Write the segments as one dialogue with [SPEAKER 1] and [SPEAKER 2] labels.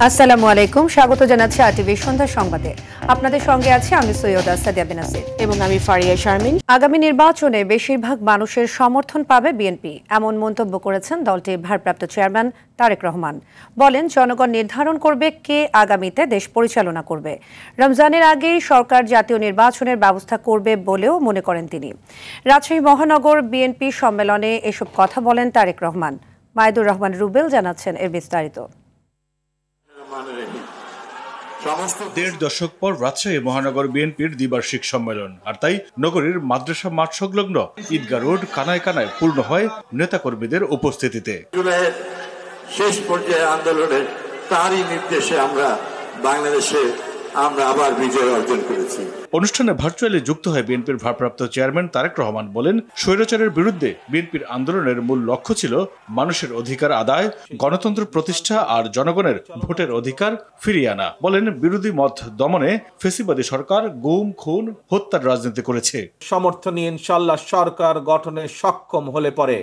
[SPEAKER 1] আসসালামু আলাইকুম, স্বাগত জানাচ্ছি আরটিভি সন্ধ্যা সংবাদে। আপনাদের সঙ্গে আছি আমি সৈয়দা সাদিয়া বেনাসির
[SPEAKER 2] এবং আমি ফারিয়া শারমিন।
[SPEAKER 1] আগামী নির্বাচনে বেশিরভাগ মানুষের সমর্থন পাবে বিএনপি, এমন মন্তব্য করেছেন দলটির ভারপ্রাপ্ত চেয়ারম্যান তারেক রহমান। বলেন, জনগণ নির্ধারণ করবে কে আগামীতে দেশ পরিচালনা করবে। রমজানের আগেই সরকার জাতীয় নির্বাচনের ব্যবস্থা করবে বলেও মনে করেন তিনি। রাজশাহী মহানগর বিএনপি সম্মেলনে এসব কথা বলেন তারেক রহমান। মাইদুর রহমান রুবেল জানাচ্ছেন এর বিস্তারিত।
[SPEAKER 3] দেড় দশক পর রাজশাহী মহানগর বিএনপির দ্বিবার্ষিক সম্মেলন, আর তাই নগরীর মাদ্রাসা মাঠ সংলগ্ন ঈদগাহ রোড কানায় কানায় পূর্ণ হয় নেতাকর্মীদের উপস্থিতিতে।
[SPEAKER 4] জুলাইয়ের শেষ পর্যায়ে আন্দোলনের তারই নির্দেশে আমরা বাংলাদেশে আবার বিজয় অর্জন করেছি।
[SPEAKER 3] অনুষ্ঠানে ভার্চুয়ালি যুক্ত হয় বিএনপির ভারপ্রাপ্ত চেয়ারম্যান তারেক রহমান। বলেন, স্বৈরাচারের বিরুদ্ধে বিএনপির আন্দোলনের মূল লক্ষ্য ছিল মানুষের অধিকার আদায়, গণতন্ত্র প্রতিষ্ঠা আর জনগণের ভোটের অধিকার ফিরিয়ে আনা। বলেন, বিরোধী মত দমনে ফ্যাসিবাদী সরকার গুম, খুন, হত্যার রাজনীতি করেছে।
[SPEAKER 5] সমর্থনে ইনশাআল্লাহ সরকার গঠনে সক্ষম হলে পরে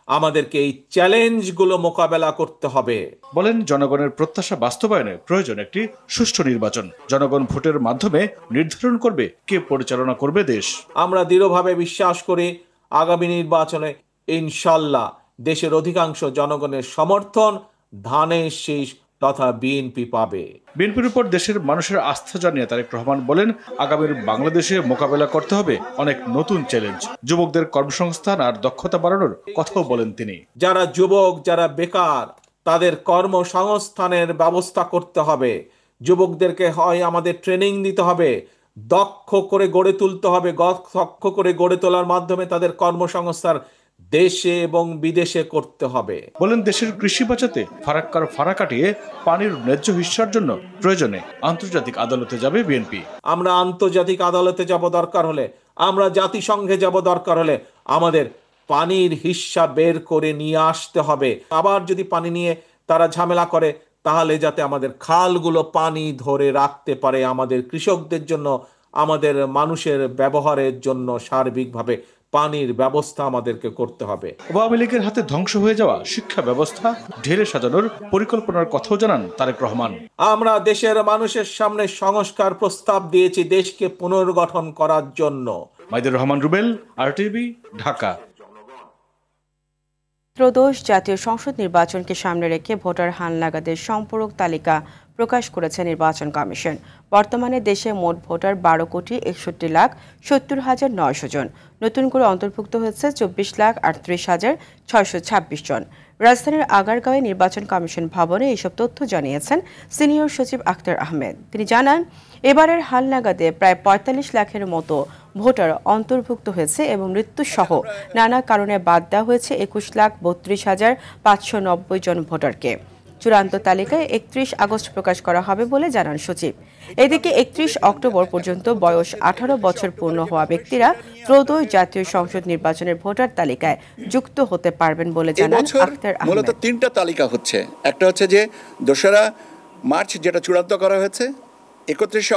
[SPEAKER 5] আমাদেরকে এই চ্যালেঞ্জগুলো মোকাবেলা করতে হবে।
[SPEAKER 3] বলেন, জনগণের প্রত্যাশা বাস্তবায়নে প্রয়োজন একটি সুষ্ঠু নির্বাচন। জনগণ ভোটের মাধ্যমে নির্ধারণ করবে কে পরিচালনা করবে দেশ।
[SPEAKER 5] আমরা দৃঢ়ভাবে বিশ্বাস করি আগামী নির্বাচনে ইনশাআল্লাহ দেশের অধিকাংশ জনগণের সমর্থন ধানের শীষ তথা বিএনপি পাবে।
[SPEAKER 3] বিএনপির উপর দেশের মানুষের আস্থা জানিয়ে তারেক রহমান বলেন, আগামীর বাংলাদেশে মোকাবেলা করতে হবে অনেক নতুন চ্যালেঞ্জ। যুবকদের কর্মসংস্থান আর দক্ষতা বাড়ানোর কথাও বলেন তিনি।
[SPEAKER 5] যারা যুবক, যারা বেকার, তাদের কর্মসংস্থানের ব্যবস্থা করতে হবে। যুবকদেরকে হয় আমাদের ট্রেনিং দিতে হবে, দক্ষ করে গড়ে তুলতে হবে। দক্ষ করে গড়ে তোলার মাধ্যমে তাদের কর্মসংস্থান দেশে এবং বিদেশে করতে হবে।
[SPEAKER 3] বলেন, দেশের কৃষি বাঁচাতে ফারাক্কার ফাড়া কাটিয়ে পানির ন্যায্য হিস্যার জন্য প্রয়োজনে আন্তর্জাতিক আদালতে যাবে বিএনপি।
[SPEAKER 5] আমরা আন্তর্জাতিক আদালতে যাব দরকার হলে, আমরা জাতিসংঘে যাব দরকার হলে, আমাদের পানির হিস্যা বের করে নিয়ে আসতে হবে। আবার যদি পানি নিয়ে তারা ঝামেলা করে, তাহলে যাতে আমাদের খালগুলো পানি ধরে রাখতে পারে। আমাদের কৃষকদের জন্য, আমাদের মানুষের ব্যবহারের জন্য সার্বিকভাবে পানির ব্যবস্থা আমাদেরকে করতে হবে।
[SPEAKER 3] আওয়ামী লীগের হাতে ধ্বংস হয়ে যাওয়া শিক্ষা ব্যবস্থা ঢেলে সাজানোর পরিকল্পনার কথাও জানান তারেক রহমান।
[SPEAKER 5] আমরা দেশের মানুষের সামনে সংস্কার প্রস্তাব দিয়েছি দেশকে পুনর্গঠন করার জন্য।
[SPEAKER 3] মাইদুর রহমান রুবেল, আরটিভি, ঢাকা।
[SPEAKER 2] ত্রয়োদশ জাতীয় সংসদ নির্বাচনকে সামনে রেখে ভোটার হালনাগাদের সম্পূরক তালিকা প্রকাশ করেছে নির্বাচন কমিশন। বর্তমানে দেশে মোট ভোটার 12,61,70,900 জন। নতুন করে অন্তর্ভুক্ত হয়েছে 24,38,626 জন। রাজধানীর আগারগাঁওয়ে নির্বাচন কমিশন ভবনে এইসব তথ্য জানিয়েছেন সিনিয়র সচিব আখতার আহমেদ। তিনি জানান, এবারের হালনাগাদে প্রায় 45 লাখের মতো ভোটার অন্তর্ভুক্ত হয়েছে এবং মৃত্যুসহ নানা কারণে বাদ দেওয়া হয়েছে 21,32,590 জন ভোটারকে। চূড়ান্ত তালিকায় 31 আগস্ট প্রকাশ করা হবে বলে জানান সচিব। এদিকে 31 অক্টোবর পর্যন্ত বয়স 18 বছর পূর্ণ হওয়া ব্যক্তিরা ত্রয়োদশ জাতীয় সংসদ নির্বাচনের ভোটার তালিকায় যুক্ত হতে পারবেন বলে জানান আখতার আহমেদ।
[SPEAKER 6] মূলত তিনটা তালিকা হচ্ছে। একটা হচ্ছে যে 2রা মার্চ যেটা চূড়ান্ত করা হয়েছে, 31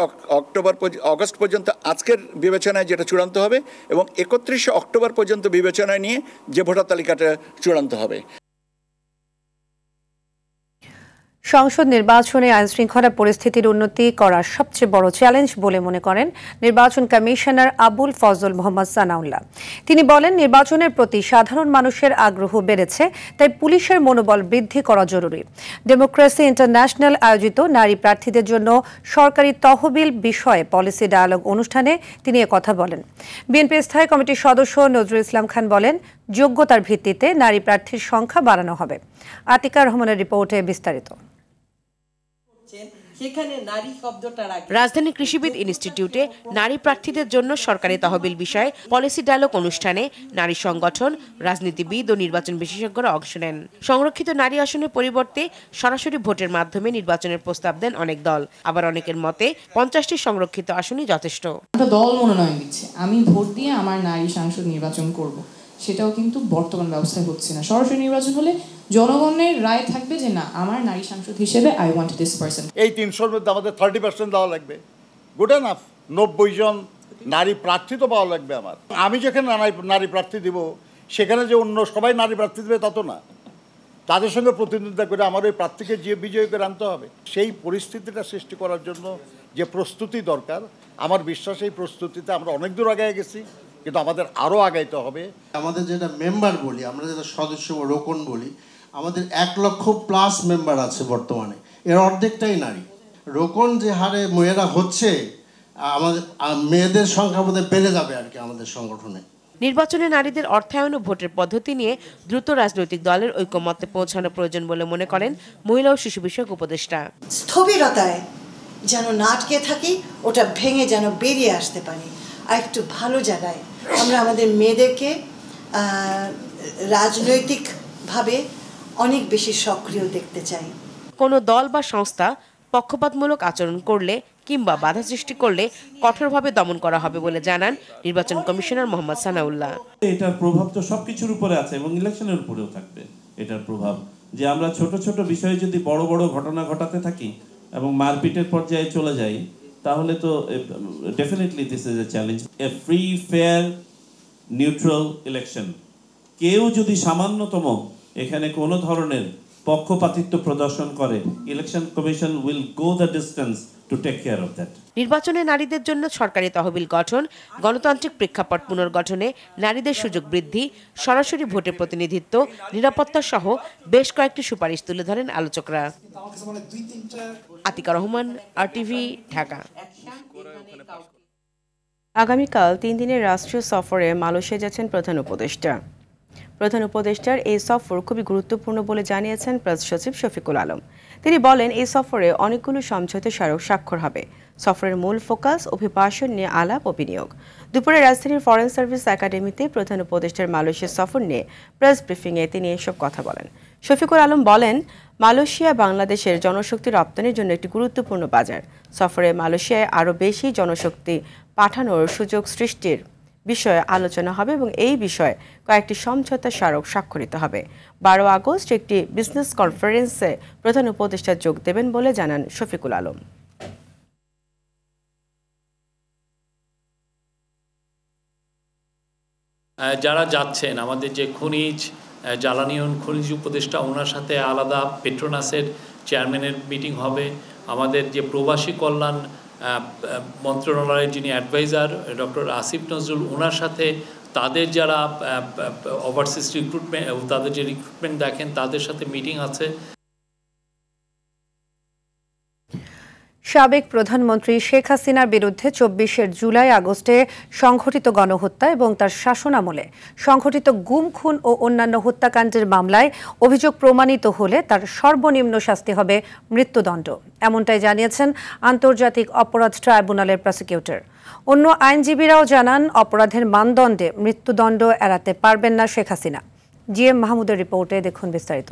[SPEAKER 6] আগস্ট পর্যন্ত আজকের বিবেচনায় যেটা চূড়ান্ত হবে, এবং 31 অক্টোবর পর্যন্ত বিবেচনায় নিয়ে যে ভোটার তালিকাটা চূড়ান্ত হবে।
[SPEAKER 1] সংসদ নির্বাচনে আইনশৃঙ্খলা পরিস্থিতির উন্নতি করার সবচেয়ে বড় চ্যালেঞ্জ বলে মনে করেন নির্বাচন কমিশনার আবুল ফজল মোহাম্মদ সানাউল্লাহ। তিনি বলেন, নির্বাচনের প্রতি সাধারণ মানুষের আগ্রহ বেড়েছে, তাই পুলিশের মনোবল বৃদ্ধি করা জরুরি। ডেমোক্রেসি ইন্টারন্যাশনাল আয়োজিত নারী প্রার্থীদের জন্য সরকারি তহবিল বিষয়ে পলিসি ডায়ালগ অনুষ্ঠানে তিনি কথা বলেন। বিএনপি স্থায়ী কমিটির সদস্য নজরুল ইসলাম খান বলেন, যোগ্যতার ভিত্তিতে নারী প্রার্থীর সংখ্যা বাড়ানো হবে। আতিকা রহমানের রিপোর্টে বিস্তারিত।
[SPEAKER 2] রাজধানী কৃষিবিদ ইনস্টিটিউটে নারী প্রার্থীদের জন্য সরকারি তহবিল বিষয়ে পলিসি ডায়ালগ অনুষ্ঠানে নারী সংগঠন, রাজনীতিবিদ ও নির্বাচন বিশেষজ্ঞরা অংশ নেন। সংরক্ষিত নারী আসনের পরিবর্তে সরাসরি ভোটের মাধ্যমে নির্বাচনের প্রস্তাব দেন অনেক দল। আবার অনেকের মতে 50টি সংরক্ষিত আসনই যথেষ্ট।
[SPEAKER 7] দল মনোনয়ন দিচ্ছে, আমি ভোট দিয়ে আমার নারী সাংসদ নির্বাচন করব, সেটাও কিন্তু বর্তমান ব্যবস্থায় হচ্ছে না। সরাসরি নির্বাচন হলে জনগণের রায় থাকবে যে না, আমার নারী সাংসদ হিসেবে আই ওয়ান্ট দিস পারসন।
[SPEAKER 8] এই 300-র মধ্যে আমাদের 30% দেওয়া লাগবে। Good enough. 90 জন নারী প্রার্থী তো পাওয়া লাগবে আমার। আমি যেখানে নারী প্রার্থী দিব, সেখানে যে অন্য সবাই নারী প্রার্থী দেবে তা তো না। তাদের সঙ্গে প্রতিদ্বন্দ্বিতা করে আমার ওই প্রার্থীকে যে বিজয়ী করে আনতে হবে। সেই পরিস্থিতিটা সৃষ্টি করার জন্য যে প্রস্তুতি দরকার, আমার বিশ্বাস এই প্রস্তুতিতে আমরা অনেক দূর আগায় গেছি, কিন্তু আমাদের আরও আগাইতে হবে।
[SPEAKER 9] আমাদের যেটা মেম্বার বলি, আমরা যেটা সদস্য রোকন বলি, আমাদের 1 লক্ষ প্লাস মেম্বার আছে বর্তমানে, এর অর্ধেকটাই নারী। রোকন যে হারে মেয়েরা হচ্ছে, আমাদের মেয়েদের সংখ্যা বোধহয় বেড়ে যাবে আর কি আমাদের সংগঠনে।
[SPEAKER 2] নির্বাচনে নারীদের অর্থায়ন ও ভোটের পদ্ধতি নিয়ে দ্রুত রাজনৈতিক দলের ঐকমত্যে পৌঁছানো প্রয়োজন বলে মনে করেন মহিলা ও শিশু বিষয়ক উপদেষ্টা।
[SPEAKER 10] স্থবিরতায় যেন না আটকে থাকি, ওটা ভেঙে যেন বেরিয়ে আসতে পারি, আর একটু ভালো জায়গায় আমরা আমাদের মেয়েদেরকে রাজনৈতিকভাবে অনেক বেশি সক্রিয় দেখতে চাই।
[SPEAKER 2] কোনো দল বা সংস্থা পক্ষপাতমূলক আচরণ করলে কিংবা বাধা সৃষ্টি করলে কঠোরভাবে দমন করা হবে বলে জানান নির্বাচন কমিশনার মোহাম্মদ সানাউল্লাহ।
[SPEAKER 11] এটার প্রভাব তো সবকিছুর উপরে আছে এবং ইলেকশনের উপরেও থাকবে এটার প্রভাব, যে আমরা ছোট ছোট বিষয়ে যদি বড় বড় ঘটনা ঘটাতে থাকি এবং মারপিটের পর্যায়ে চলে যাই, তাহলে তো definitely this is a challenge. A free fair neutral election, কেউ যদি সামান্যতম এখানে কোনো ধরনের পক্ষপাতিত্ব প্রদর্শন করে, election commission will go the distance to take care of that.
[SPEAKER 2] নির্বাচনে নারীদের জন্য সরকারি তহবিল গঠন, গণতান্ত্রিক প্রেক্ষাপট পুনর্গঠনে নারীদের সুযোগ বৃদ্ধি, সরাসরি ভোটের প্রতিনিধিত্ব, নিরাপত্তা সহ বেশ কয়েকটি সুপারিশ তুলে ধরেন আলোচকরা। আতিকা রহমান, RTV, ঢাকা।
[SPEAKER 12] আগামীকাল 3 দিনের রাষ্ট্রীয় সফরে মালয়েশিয়া যাচ্ছেন প্রধান উপদেষ্টা। প্রধান উপদেষ্টার এই সফর খুবই গুরুত্বপূর্ণ বলে জানিয়েছেন প্রেস সচিব শফিকুল আলম। তিনি বলেন, এই সফরে অনেকগুলো সমঝোতা স্মারক স্বাক্ষর হবে। সফরের মূল ফোকাস অভিবাসন নিয়ে আলাপ ও বিনিয়োগ। দুপুরে রাজধানীর ফরেন সার্ভিস একাডেমিতে প্রধান উপদেষ্টার মালয়েশিয়া সফর নিয়ে প্রেস ব্রিফিংয়ে তিনি এসব কথা বলেন। শফিকুল আলম বলেন, মালয়েশিয়া বাংলাদেশের জনশক্তি রপ্তানির জন্য একটি গুরুত্বপূর্ণ বাজার। সফরে মালয়েশিয়ায় আরও বেশি জনশক্তি পাঠানোর সুযোগ সৃষ্টির বিষয়ে আলোচনা হবে এবং এই বিষয়ে কয়েকটি সমঝোতা স্মারক স্বাক্ষরিত হবে। 12 আগস্ট একটি বিজনেস কনফারেন্সে প্রধান উপদেষ্টা যোগ দেবেন বলে জানান শফিকুল আলম।
[SPEAKER 13] যারা যাচ্ছেন, আমাদের যে জ্বালানি ও খনিজ উপদেষ্টা, ওনার সাথে আলাদা পেট্রোনাসের চেয়ারম্যানের মিটিং হবে। আমাদের যে প্রবাসী কল্যাণ মন্ত্রণালয়ের যিনি অ্যাডভাইজার ডক্টর আসিফ নজরুল, ওনার সাথে তাদের যারা ওভারসিজ রিক্রুটমেন্ট, তাদের যে রিক্রুটমেন্ট দেখেন, তাদের সাথে মিটিং আছে।
[SPEAKER 1] সাবেক প্রধানমন্ত্রী শেখ হাসিনার বিরুদ্ধে 24 জুলাই আগস্টে সংঘটিত গণহত্যা এবং তার শাসনামলে সংঘটিত গুম, খুন ও অন্যান্য হত্যাকাণ্ডের মামলায় অভিযোগ প্রমাণিত হলে তার সর্বনিম্ন শাস্তি হবে মৃত্যুদণ্ড। এমনটাই জানিয়েছেন আন্তর্জাতিক অপরাধ ট্রাইব্যুনালের প্রসিকিউটর। অন্য আইনজীবীরাও জানান, অপরাধের মানদণ্ডে মৃত্যুদণ্ড এড়াতে পারবেন না শেখ হাসিনা। GM মাহমুদের রিপোর্টে দেখুন বিস্তারিত।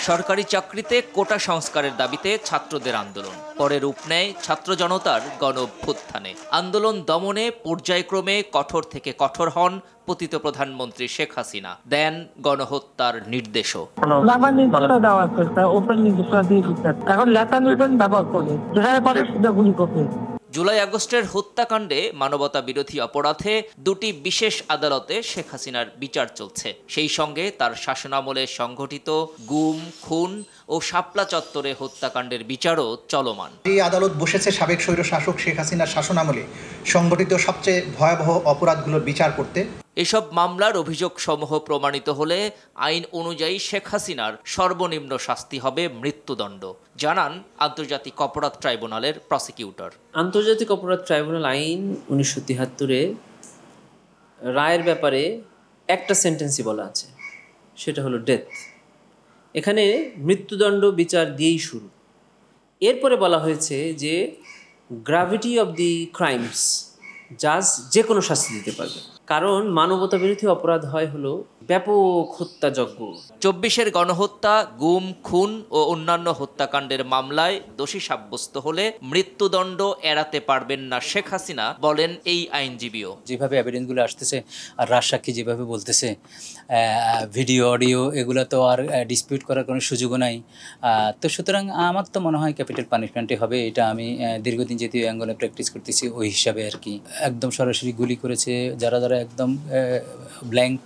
[SPEAKER 14] সরকারি চাকরিতে কোটা সংস্কারের দাবিতে ছাত্রদের আন্দোলন, পরে রূপ নেয় ছাত্র জনতার গণ অভ্যুত্থানে। আন্দোলন দমনে পর্যায়ক্রমে কঠোর থেকে কঠোর হন পতিত প্রধানমন্ত্রী শেখ হাসিনা, দেন গণহত্যার নির্দেশও। জুলাই আগস্টের হত্যাকাণ্ডে মানবতা বিরোধী অপরাধে 2টি বিশেষ আদালতে শেখ হাসিনার বিচার চলছে। সেই সঙ্গে তার শাসনামলে সংঘটিত গুম, খুন ও শাপলা চত্বরে হত্যাকাণ্ডের বিচারও চলমান।
[SPEAKER 15] এই আদালত বসেছে সাবেক স্বৈর শাসক শেখ হাসিনার শাসনামলে সংঘটিত সবচেয়ে ভয়াবহ অপরাধগুলোর বিচার করতে।
[SPEAKER 14] এসব মামলার অভিযোগ সমূহ প্রমাণিত হলে আইন অনুযায়ী শেখ হাসিনার সর্বনিম্ন শাস্তি হবে মৃত্যুদণ্ড, জানান আন্তর্জাতিক অপরাধ ট্রাইব্যুনালের প্রসিকিউটর।
[SPEAKER 16] আন্তর্জাতিক অপরাধ ট্রাইব্যুনাল আইন 1973-এ রায়ের ব্যাপারে একটা সেন্টেন্সই বলা আছে, সেটা হলো ডেথ। এখানে মৃত্যুদণ্ড বিচার দিয়েই শুরু। এরপরে বলা হয়েছে যে গ্র্যাভিটি অব দি ক্রাইমস, জাজ যে কোনো শাস্তি দিতে পারবে, কারণ মানবতা বিরোধী অপরাধ হয় হলো ব্যাপক হত্যাযজ্ঞ।
[SPEAKER 14] 24-এর গণহত্যা, গুম, খুন ও অন্যান্য হত্যাকাণ্ডের মামলায় দোষী সাব্যস্ত হলে মৃত্যুদণ্ড এড়াতে পারবেন না শেখ হাসিনা, বলেন এই আইনজীবীও।
[SPEAKER 17] যেভাবে এভিডেন্সগুলো আসতেছে আর রাজসাক্ষী যেভাবে বলতেছে, ভিডিও অডিও এগুলো তো আর ডিসপিউট করার কোনো সুযোগও নাই। তো সুতরাং আমার তো মনে হয় ক্যাপিটাল পানিশমেন্টই হবে। এটা আমি দীর্ঘদিন যেহেতু অ্যাঙ্গলে প্র্যাকটিস করতেছি ওই হিসাবে আর কি। একদম সরাসরি গুলি করেছে, যারা যারা একদম ব্ল্যাঙ্ক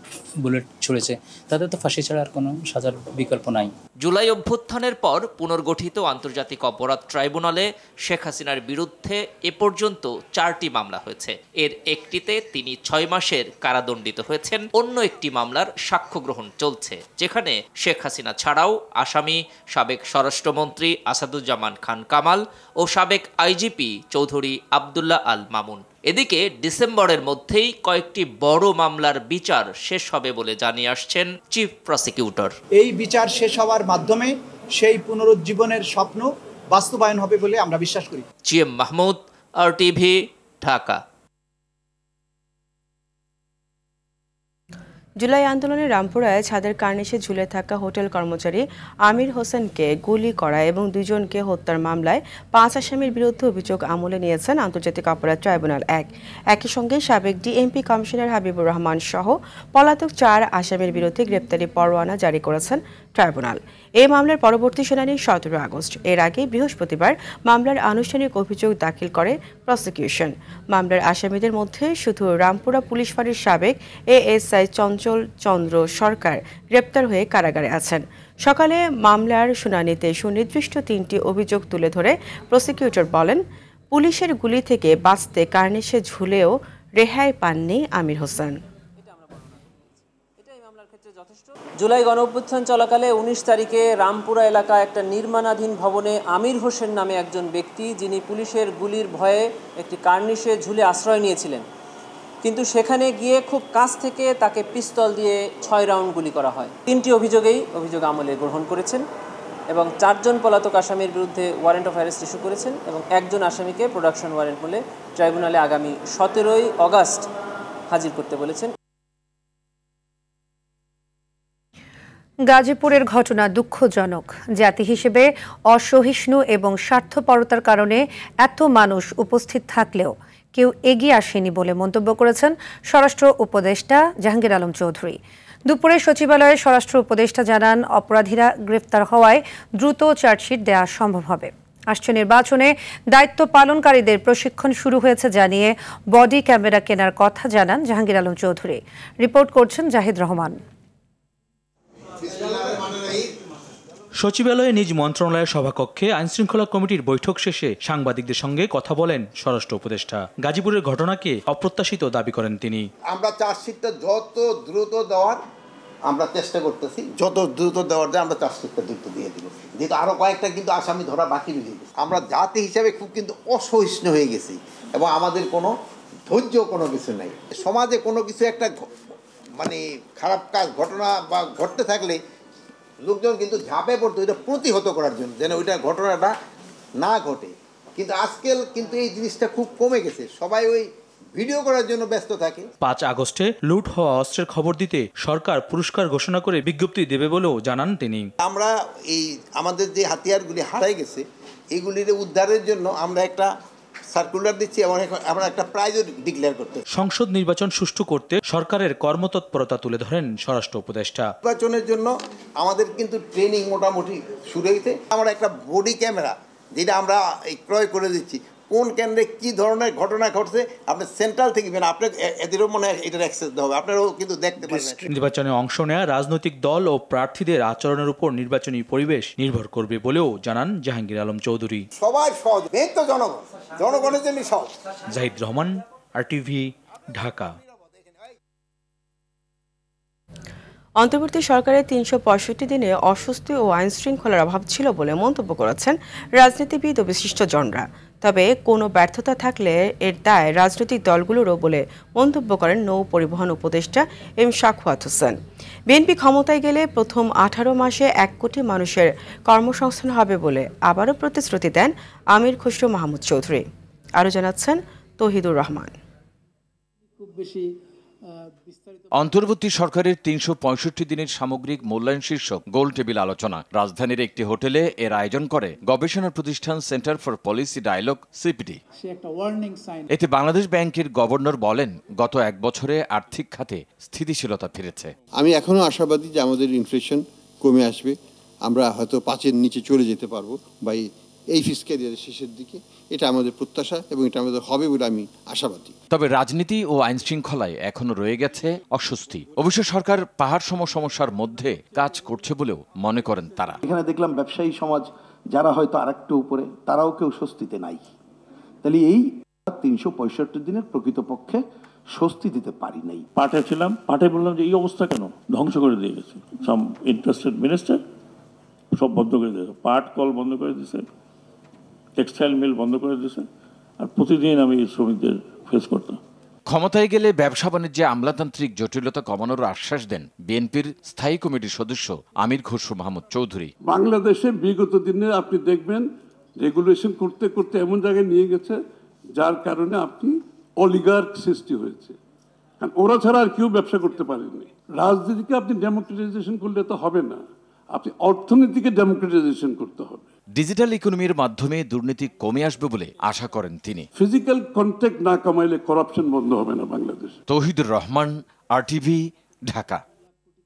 [SPEAKER 17] বুলেট ছুড়েছে, তাদের তো ফাঁসি ছাড়া আর কোনো সাজার বিকল্প নাই।
[SPEAKER 14] জুলাই অভ্যুত্থানের পর পুনর্গঠিত আন্তর্জাতিক অপরাধ ট্রাইব্যুনালে শেখ হাসিনার বিরুদ্ধে এ পর্যন্ত 4টি মামলা হয়েছে। এর একটিতে তিনি 6 মাসের কারাদণ্ডিত হয়েছেন, অন্য একটি মামলার সাক্ষ্য গ্রহণ চলছে, যেখানে শেখ হাসিনা ছাড়াও আসামি সাবেক স্বরাষ্ট্রমন্ত্রী আসাদুজ্জামান খান কামাল ও সাবেক আইজিপি চৌধুরী আব্দুল্লাহ আল মামুন। এদিকে ডিসেম্বরের মধ্যেই কয়েকটি বড় মামলার বিচার শেষ হবে বলে জানিয়ে আসছেন চিফ প্রসিকিউটর।
[SPEAKER 15] এই বিচার শেষ হওয়ার মাধ্যমে সেই পুনরুজ্জীবনের স্বপ্ন বাস্তবায়ন হবে বলে আমরা বিশ্বাস করি।
[SPEAKER 14] G M Mahmud, RTV, Dhaka.
[SPEAKER 12] July আন্দোলনে রামপুরায় ছাদের কার্নিশে ঝুলে থাকা হোটেল কর্মচারী আমির হোসেনকে গুলি করা এবং 2 জনকে হত্যার মামলায় 5 আসামির বিরুদ্ধে অভিযোগ আমলে নিয়েছেন আন্তর্জাতিক অপরাধ ট্রাইব্যুনাল 1। একই সঙ্গে সাবেক ডিএমপি কমিশনার হাবিবুর রহমান সহ পলাতক 4 আসামির বিরুদ্ধে গ্রেপ্তারি পরোয়ানা জারি করেছেন ট্রাইব্যুনাল। এই মামলার পরবর্তী শুনানি 17 আগস্ট। এর আগে বৃহস্পতিবার মামলার আনুষ্ঠানিক অভিযোগ দাখিল করে প্রসিকিউশন। মামলার আসামিদের মধ্যে শুধু রামপুরা পুলিশ ফাঁড়ির সাবেক এএসআই চঞ্চল চন্দ্র সরকার গ্রেপ্তার হয়ে কারাগারে আছেন। সকালে মামলার শুনানিতে সুনির্দিষ্ট 3টি অভিযোগ তুলে ধরে প্রসিকিউটর বলেন, পুলিশের গুলি থেকে বাঁচতে কার্নিশে ঝুলেও রেহাই পাননি আমির হোসেন।
[SPEAKER 16] জুলাই গণঅভ্যুত্থান চলাকালে 19 তারিখে রামপুরা এলাকা একটা নির্মাণাধীন ভবনে আমির হোসেন নামে একজন ব্যক্তি, যিনি পুলিশের গুলির ভয়ে একটি কার্নিশে ঝুলে আশ্রয় নিয়েছিলেন, কিন্তু সেখানে গিয়ে খুব কাছ থেকে তাকে পিস্তল দিয়ে 6 রাউন্ড গুলি করা হয়। 3টি অভিযোগ আমলে গ্রহণ করেছেন এবং 4 জন পলাতক আসামির বিরুদ্ধে ওয়ারেন্ট অফ অ্যারেস্ট ইস্যু করেছেন এবং 1 জন আসামিকে প্রোডাকশন ওয়ারেন্ট বলে ট্রাইব্যুনালে আগামী 17 আগস্ট হাজির করতে বলেছেন।
[SPEAKER 1] গাজীপুরের ঘটনা দুঃখজনক। জাতি হিসেবে অসহিষ্ণু এবং স্বার্থপরতার কারণে এত মানুষ উপস্থিত থাকলেও কেউ এগিয়ে আসেনি বলে মন্তব্য করেছেন স্বরাষ্ট্র উপদেষ্টা জাহাঙ্গীর আলম চৌধুরী। দুপুরে সচিবালয়ে স্বরাষ্ট্র উপদেষ্টা জানান, অপরাধীরা গ্রেফতার হওয়ায় দ্রুত চার্জশিট দেওয়া সম্ভব হবে। আসছে নির্বাচনে দায়িত্ব পালনকারীদের প্রশিক্ষণ শুরু হয়েছে জানিয়ে বডি ক্যামেরা কেনার কথা জানান জাহাঙ্গীর আলম চৌধুরী। রিপোর্ট করছেন জাহিদ রহমান।
[SPEAKER 18] সচিবালয়ে নিজ মন্ত্রণালয়ের সভাকক্ষে আইনশৃঙ্খলা কমিটির বৈঠক শেষে সাংবাদিকদের সঙ্গে কথা বলেন স্বরাষ্ট্র উপদেষ্টা। গাজীপুরের ঘটনাকে অপ্রত্যাশিত দাবি করেন তিনি।
[SPEAKER 19] আমরা চার্জশিটটা যত দ্রুত দেওয়ার আমরা চেষ্টা করতেছি, যত দ্রুত দেওয়ার যায় আমরা চার্জশিটটা দ্রুত দিয়ে দিব, যেহেতু আরও কয়েকটা কিন্তু আসামি ধরা বাকি রয়ে গেছে। আমরা জাতি হিসাবে খুব কিন্তু অসহিষ্ণু হয়ে গেছি এবং আমাদের কোনো ধৈর্য কোনো কিছু নেই। সমাজে কোনো কিছু একটা মানে খারাপ কাজ ঘটনা বা ঘটতে থাকলে লোকজন কিন্তু ঝাঁপে পড়তো এটা প্রতিহত করার জন্য, যেন ওইটা ঘটনাটা না ঘটে। কিন্তু আজকাল কিন্তু এই জিনিসটা খুব কমে গেছে, সবাই ওই ভিডিও করার জন্য ব্যস্ত থাকে।
[SPEAKER 18] 5 আগস্টে লুট হওয়া অস্ত্রের খবর দিতে সরকার পুরস্কার ঘোষণা করে বিজ্ঞপ্তি দেবে বলেও জানান তিনি।
[SPEAKER 19] আমরা এই আমাদের যে হাতিয়ারগুলি হারাই গেছে এগুলির উদ্ধারের জন্য আমরা একটা সার্কুলার দিচ্ছি এবং আমরা একটা প্রাইজও ডিক্লেয়ার করতে।
[SPEAKER 18] সংসদ নির্বাচন সুষ্ঠু করতে সরকারের কর্মতৎপরতা তুলে ধরেন স্বরাষ্ট্র উপদেষ্টা।
[SPEAKER 19] নির্বাচনের জন্য আমাদের কিন্তু ট্রেনিং মোটামুটি শুরু হয়েছে। আমরা একটা বডি ক্যামেরা যেটা আমরা ক্রয় করে দিচ্ছি, কোন কেন্দ্রে কি ধরনের ঘটনা ঘটছে আপনি সেন্ট্রাল থেকে আপনি এদেরও মনে হয় এটার অ্যাক্সেস দেওয়া হবে, আপনারাও কিন্তু দেখতে পাবেন।
[SPEAKER 18] নির্বাচনে অংশ নেওয়া রাজনৈতিক দল ও প্রার্থীদের আচরণের উপর নির্বাচনী পরিবেশ নির্ভর করবে বলেও জানান জাহাঙ্গীর আলম চৌধুরী।
[SPEAKER 19] সবাই সহজ, মেন তো জনগণের জন্য সহজ।
[SPEAKER 18] জাহিদ রহমান, RTV, ঢাকা।
[SPEAKER 12] অন্তর্বর্তী সরকারের 365 দিনে অস্বস্তি ও আইন শৃঙ্খলার অভাব ছিল বলে মন্তব্য করেছেন রাজনীতিবিদ ও বিশিষ্টজনরা। তবে কোনো ব্যর্থতা থাকলে এর দায় রাজনৈতিক দলগুলোরও বলে মন্তব্য করেন নৌ পরিবহন উপদেষ্টা এম শাখাওয়াত হোসেন। বিএনপি ক্ষমতায় গেলে প্রথম 18 মাসে 1 কোটি মানুষের কর্মসংস্থান হবে বলে আবারও প্রতিশ্রুতি দেন আমির খসরু মাহমুদ চৌধুরী। আরও জানাচ্ছেন তৌহিদুর রহমান।
[SPEAKER 20] অন্তর্বর্তী সরকারের 365 দিনের সামগ্রিক মূল্যায়ন শীর্ষক গোল টেবিল আলোচনা রাজধানীর একটি হোটেলে এর আয়োজন করে গবেষণা প্রতিষ্ঠান centre for policy dialogue CPD। এতে বাংলাদেশ ব্যাংকের গভর্নর বলেন, গত 1 বছরে আর্থিক খাতে স্থিতিশীলতা ফিরেছে।
[SPEAKER 21] আমি এখনো আশাবাদী যে আমাদের ইনফ্লেশন কমে আসবে, আমরা হয়তো 5-এর নিচে চলে যেতে পারবো বাই
[SPEAKER 19] এই ফিসক্যাল ইয়ারের শেষের দিকে। এটা আমাদের প্রত্যাশা এবং এটা আমাদের হবে বলে আমি আশাবাদী।
[SPEAKER 20] তবে রাজনীতি ও আইন শৃঙ্খলায় এখনো রয়ে গেছে অস্বস্তি। অবশ্য সরকার পাহাড় সম সমস্যার মধ্যে কাজ করছে বলেও মনে করেন তারা।
[SPEAKER 21] এখানে দেখলাম ব্যবসায়ী সমাজ যারা হয়তো আরেকটু উপরে, তারাও কেউ স্বস্তিতে নাই। তাহলে এই 365 দিনের প্রকৃতপক্ষে স্বস্তি দিতে পারি নাই।
[SPEAKER 22] পাঠে ছিলাম, পাঠে বললাম যে এই অবস্থা কেন, ধ্বংস করে দিয়ে গেছে সাম ইন্টারেস্টেড মিনিস্টার, সব বন্ধ করে দিয়েছে, পাট কল বন্ধ করে দিয়েছে, টেক্সটাইল মিল বন্ধ করে দিয়েছে, আর প্রতিদিন আমি শ্রমিকদের ফেস করতাম।
[SPEAKER 20] ক্ষমতায় গেলে ব্যবসা বাণিজ্যে আমলাতান্ত্রিক জটিলতা কমানোর আশ্বাস দেন বিএনপির স্থায়ী কমিটির সদস্য আমির খসরু মাহমুদ চৌধুরী।
[SPEAKER 23] বাংলাদেশে বিগত দিনে আপনি দেখবেন রেগুলেশন করতে করতে এমন জায়গায় নিয়ে গেছে যার কারণে আপনি অলিগার্ক সৃষ্টি হয়েছে, কারণ ওরা ছাড়া আর কেউ ব্যবসা করতে পারেনি। রাজনীতিকে আপনি ডেমোক্রেটাইজেশন করলে তো হবে না, আপনি অর্থনীতিকে ডেমোক্রেটাইজেশন করতে হবে।
[SPEAKER 20] ডিজিটাল ইকোনমির মাধ্যমে দুর্নীতি কমে আসবে বলে আশা করেন তিনি।
[SPEAKER 23] ফিজিক্যাল কন্ট্যাক্ট না কমাইলে করাপশন বন্ধ হবে না বাংলাদেশ।
[SPEAKER 20] তৌহিদুর রহমান, RTV, ঢাকা।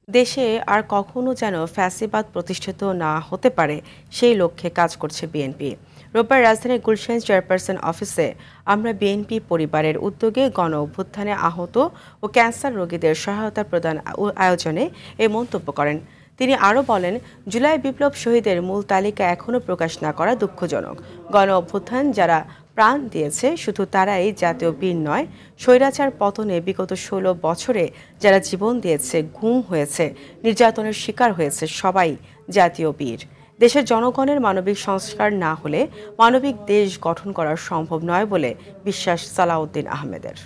[SPEAKER 12] দেশে আর কখনো যেন ফ্যাসিবাদ প্রতিষ্ঠিত না হতে পারে সেই লক্ষ্যে কাজ করছে বিএনপি। রোববার রাজধানীর গুলশান চেয়ারপারসন অফিসে আমরা বিএনপি পরিবারের উদ্যোগে গণ অভ্যুত্থানে আহত ও ক্যান্সার রোগীদের সহায়তা প্রদান আয়োজনে এই মন্তব্য করেন। তিনি আরও বলেন, জুলাই বিপ্লব শহীদের মূল তালিকা এখনও প্রকাশ না করা দুঃখজনক। গণ অভ্যুত্থান যারা প্রাণ দিয়েছে শুধু তারাই জাতীয় বীর নয়, স্বৈরাচার পতনে বিগত 16 বছরে যারা জীবন দিয়েছে, গুম হয়েছে, নির্যাতনের শিকার হয়েছে, সবাই জাতীয় বীর। দেশের জনগণের মানবিক সংস্কার না হলে মানবিক দেশ গঠন করা সম্ভব নয় বলে বিশ্বাস সালাউদ্দিন আহমেদের।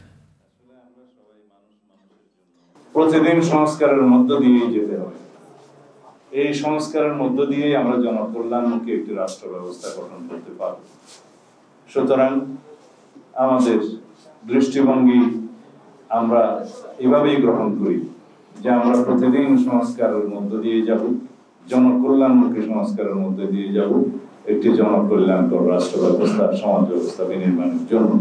[SPEAKER 24] প্রতিদিন সংস্কারের মধ্য দিয়ে যেতে হবে। এই সংস্কারের মধ্য দিয়ে আমরা জনকল্যাণমুখী একটি রাষ্ট্র ব্যবস্থা গঠন করতে পারব। সুতরাং আমাদের দৃষ্টিভঙ্গি আমরা এভাবেই গ্রহণ করি যে আমরা প্রতিদিন সংস্কারের মধ্য দিয়ে যাব, জনকল্যাণমুখী সংস্কারের মধ্য দিয়ে যাব একটি জনকল্যাণকর রাষ্ট্র ব্যবস্থা, সমাজ ব্যবস্থা বিনির্মাণের জন্য।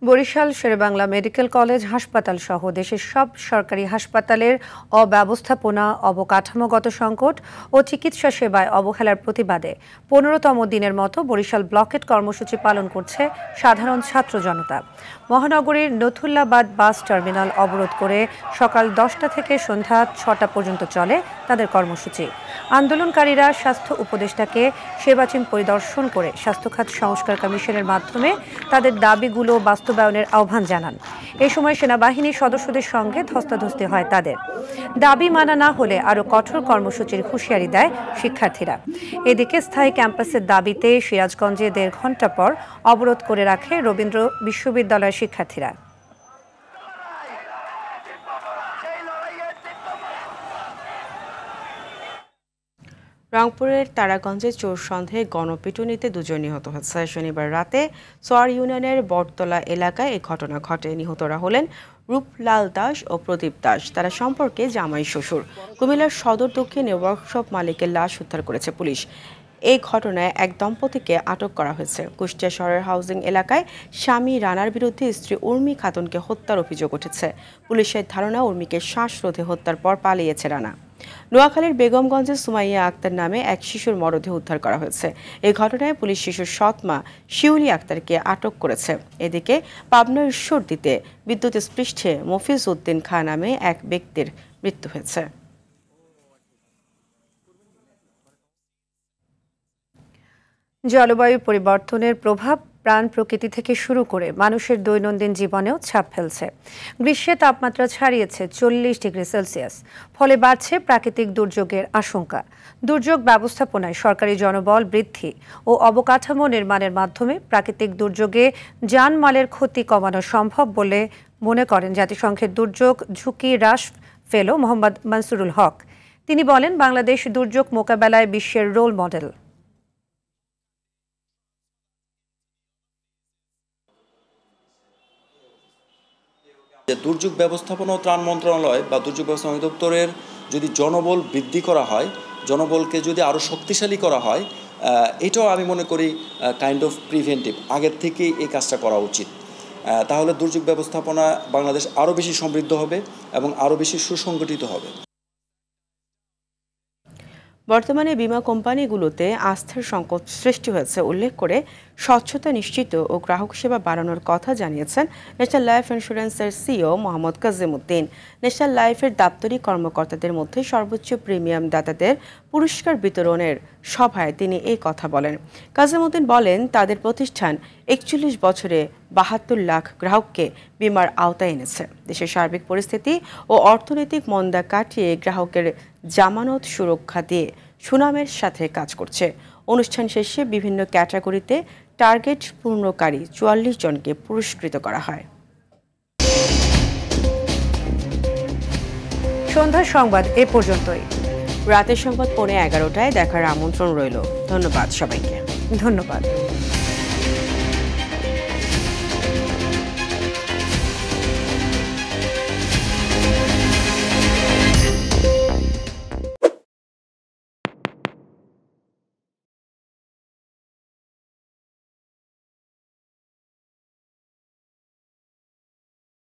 [SPEAKER 1] বরিশাল শেরেবাংলা মেডিকেল কলেজ হাসপাতাল সহ দেশের সব সরকারি হাসপাতালের অব্যবস্থাপনা, অবকাঠামোগত সংকট ও চিকিৎসা সেবায় অবহেলার প্রতিবাদে 15তম দিনের মতো বরিশাল ব্লকেট কর্মসূচি পালন করছে সাধারণ ছাত্র জনতা। মহানগরীর নথুল্লাবাদ বাস টার্মিনাল অবরোধ করে সকাল 10টা থেকে সন্ধ্যা 6টা পর্যন্ত চলে তাদের কর্মসূচি। আন্দোলনকারীরা স্বাস্থ্য উপদেষ্টাকে সেবাচিন পরিদর্শন করে স্বাস্থ্যখাত সংস্কার কমিশনের মাধ্যমে তাদের দাবিগুলো বাস্তবায়নের আহ্বান জানান। এই সময় সেনাবাহিনীর সদস্যদের সঙ্গে ধস্তাধস্তি হয় তাদের। দাবি মানা না হলে আরও কঠোর কর্মসূচির হুঁশিয়ারি দেয় শিক্ষার্থীরা। এদিকে স্থায়ী ক্যাম্পাসের দাবিতে সিরাজগঞ্জে 1.5 ঘণ্টা পর অবরোধ করে রাখে রবীন্দ্র বিশ্ববিদ্যালয়ের শিক্ষার্থীরা।
[SPEAKER 12] রংপুরের তারাগঞ্জে চোর সন্দেহে গণপিটুনিতে 2 জন নিহত হয়েছে। শনিবার রাতে সোয়ার ইউনিয়নের বটতলা এলাকায় এই ঘটনা ঘটে। নিহতরা হলেন রূপলাল দাস ও প্রদীপ দাস। তারা সম্পর্কে জামাই শ্বশুর। কুমিল্লার সদর দক্ষিণে ওয়ার্কশপ মালিকের লাশ উদ্ধার করেছে পুলিশ। এই ঘটনায় এক দম্পতিকে আটক করা হয়েছে। কুষ্টিয়া শহরের হাউজিং এলাকায় স্বামী রানার বিরুদ্ধে স্ত্রী উর্মি খাতুনকে হত্যার অভিযোগ উঠেছে। পুলিশের ধারণা উর্মিকে শ্বাসরোধে হত্যার পর পালিয়েছে রানা। নোয়াখালীর বেগমগঞ্জে সুমাইয়া আক্তার নামে এক শিশুর মরদেহ উদ্ধার করা হয়েছে। এই ঘটনায় পুলিশ শিশুর সৎ মা শিউলি আক্তারকে আটক করেছে। এদিকে পাবনার ঈশ্বরদীতে বিদ্যুৎ স্পৃষ্টে মফিজ উদ্দিন খান নামে এক ব্যক্তির মৃত্যু হয়েছে।
[SPEAKER 1] জলবায়ু পরিবর্তনের প্রভাব প্রাণ প্রকৃতি থেকে শুরু করে মানুষের দৈনন্দিন জীবনেও ছাপ ফেলছে। গ্রীষ্মে তাপমাত্রা ছাড়িয়েছে 40 ডিগ্রি সেলসিয়াস। ফলে বাড়ছে প্রাকৃতিক দুর্যোগের আশঙ্কা। দুর্যোগ ব্যবস্থাপনায় সরকারি জনবল বৃদ্ধি ও অবকাঠামো নির্মাণের মাধ্যমে প্রাকৃতিক দুর্যোগে জানমালের ক্ষতি কমানো সম্ভব বলে মনে করেন জাতিসংঘের দুর্যোগ ঝুঁকি হ্রাস ফেলো মোহাম্মদ মনসুরুল হক। তিনি বলেন, বাংলাদেশ দুর্যোগ মোকাবেলায় বিশ্বের রোল মডেল।
[SPEAKER 25] দুর্যোগ ব্যবস্থাপনা ও ত্রাণ মন্ত্রণালয় বা দুর্যোগ ব্যবস্থাপনা অধিদপ্তরের যদি জনবল বৃদ্ধি করা হয়, জনবলকে যদি আরও শক্তিশালী করা হয়, এটাও আমি মনে করি কাইন্ড অফ প্রিভেন্টিভ, আগের থেকেই এই কাজটা করা উচিত। তাহলে দুর্যোগ ব্যবস্থাপনা বাংলাদেশ আরও বেশি সমৃদ্ধ হবে এবং আরও বেশি সুসংগঠিত হবে।
[SPEAKER 12] বর্তমানে বিমা কোম্পানিগুলোতে আস্থার সংকট সৃষ্টি হয়েছে উল্লেখ করে স্বচ্ছতা নিশ্চিত ও গ্রাহক সেবা বাড়ানোর কথা জানিয়েছেন ন্যাশনাল লাইফ ইন্স্যুরেন্সের সিইও মোহাম্মদ কাজিম উদ্দিন। ন্যাশনাল লাইফের দাপ্তরিক কর্মকর্তাদের মধ্যে সর্বোচ্চ প্রিমিয়াম দাতাদের পুরস্কার বিতরণের সভায় তিনি এই কথা বলেন। কাজিম উদ্দিন বলেন, তাদের প্রতিষ্ঠান ৪১ বছরে ৭২ লাখ গ্রাহককে বিমার আওতায় এনেছে। দেশের সার্বিক পরিস্থিতি ও অর্থনৈতিক মন্দা কাটিয়ে গ্রাহকের জামানত সুরক্ষা দিয়ে সুনামের সাথে কাজ করছে। অনুষ্ঠান শেষে বিভিন্ন ক্যাটাগরিতে টার্গেট পূর্ণকারী ৪৪ জনকে পুরস্কৃত করা হয়।
[SPEAKER 1] সন্ধ্যার সংবাদ এ পর্যন্তই।
[SPEAKER 12] রাতের সংবাদ 11:15 দেখার আমন্ত্রণ রইল। ধন্যবাদ সবাইকে।
[SPEAKER 1] ধন্যবাদ।